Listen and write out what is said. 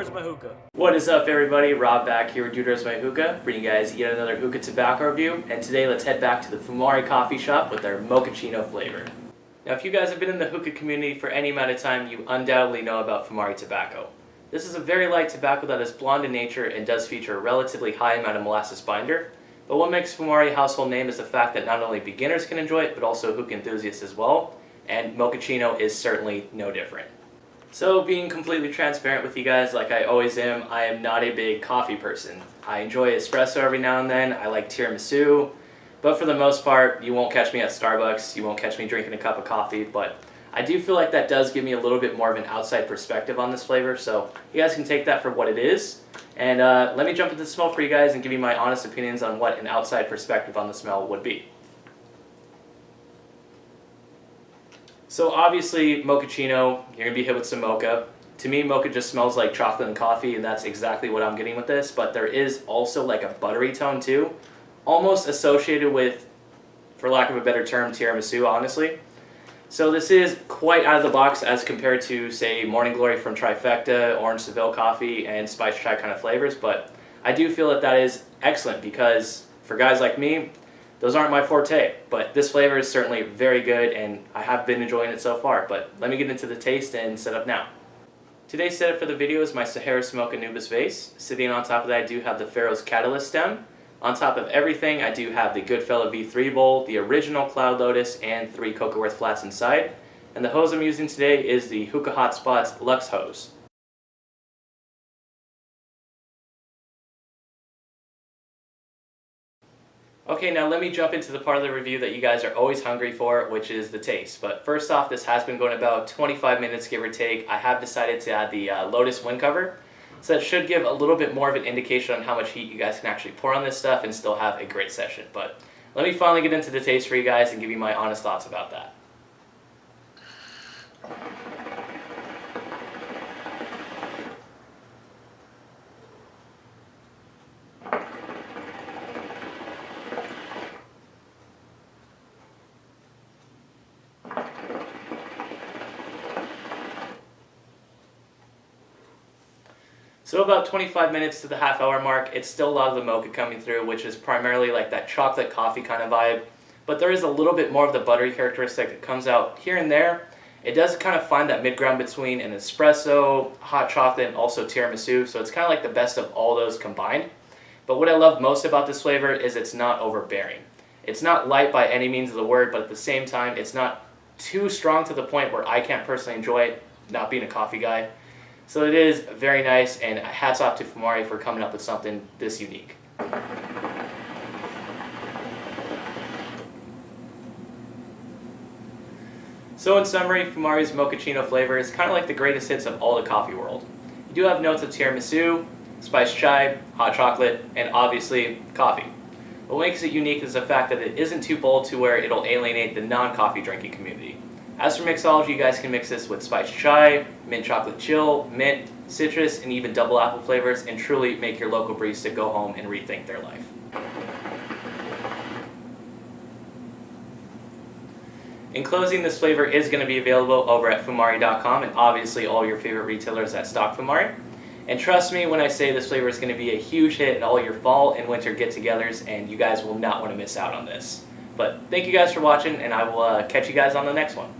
Where's My Hookah? What is up, everybody? Rob back here with DudeWhere'sMyHookah, bringing you guys yet another hookah tobacco review. And today let's head back to the Fumari coffee shop with their Mochaccino flavor. Now, if you guys have been in the hookah community for any amount of time, you undoubtedly know about Fumari tobacco. This is a very light tobacco that is blonde in nature and does feature a relatively high amount of molasses binder. But what makes Fumari a household name is the fact that not only beginners can enjoy it, but also hookah enthusiasts as well. And Mochaccino is certainly no different. So, being completely transparent with you guys like I always am, I am not a big coffee person. I enjoy espresso every now and then, I like tiramisu, but for the most part, you won't catch me at Starbucks, you won't catch me drinking a cup of coffee, but I do feel like that does give me a little bit more of an outside perspective on this flavor, so you guys can take that for what it is. And let me jump into the smell for you guys and give you my honest opinions on what an outside perspective on the smell would be. So obviously, Mochaccino, you're going to be hit with some mocha. To me, mocha just smells like chocolate and coffee, and that's exactly what I'm getting with this, but there is also like a buttery tone too, almost associated with, for lack of a better term, tiramisu, honestly. So this is quite out of the box as compared to, say, Morning Glory from Trifecta, Orange Seville Coffee, and Spice Chai kind of flavors, but I do feel that that is excellent because for guys like me, those aren't my forte, but this flavor is certainly very good and I have been enjoying it so far, but let me get into the taste and setup now. Today's setup for the video is my Sahara Smoke Anubis vase. Sitting on top of that I do have the Pharaoh's Catalyst stem. On top of everything I do have the Goodfella V3 bowl, the original Cloud Lotus, and 3 Cocoa Worth flats inside. And the hose I'm using today is the Hookah Hot Spots Luxe hose. Okay, now let me jump into the part of the review that you guys are always hungry for, which is the taste. But first off, this has been going about 25 minutes, give or take. I have decided to add the Lotus wind cover, so that should give a little bit more of an indication on how much heat you guys can actually pour on this stuff and still have a great session. But let me finally get into the taste for you guys and give you my honest thoughts about that. So about 25 minutes to the half-hour mark, it's still a lot of the mocha coming through, which is primarily like that chocolate coffee kind of vibe. But there is a little bit more of the buttery characteristic that comes out here and there. It does kind of find that mid-ground between an espresso, hot chocolate, and also tiramisu, so it's kind of like the best of all those combined. But what I love most about this flavor is it's not overbearing. It's not light by any means of the word, but at the same time, it's not too strong to the point where I can't personally enjoy it, not being a coffee guy. So it is very nice, and hats off to Fumari for coming up with something this unique. So in summary, Fumari's Mochaccino flavor is kind of like the greatest hits of all the coffee world. You do have notes of tiramisu, spice chai, hot chocolate, and obviously coffee. What makes it unique is the fact that it isn't too bold to where it'll alienate the non-coffee drinking community. As for mixology, you guys can mix this with spice chai, mint chocolate chill, mint, citrus, and even double apple flavors, and truly make your local barista go home and rethink their life. In closing, this flavor is going to be available over at Fumari.com and obviously all your favorite retailers that stock Fumari. And trust me when I say this flavor is going to be a huge hit at all your fall and winter get-togethers, and you guys will not want to miss out on this. But thank you guys for watching, and I will catch you guys on the next one.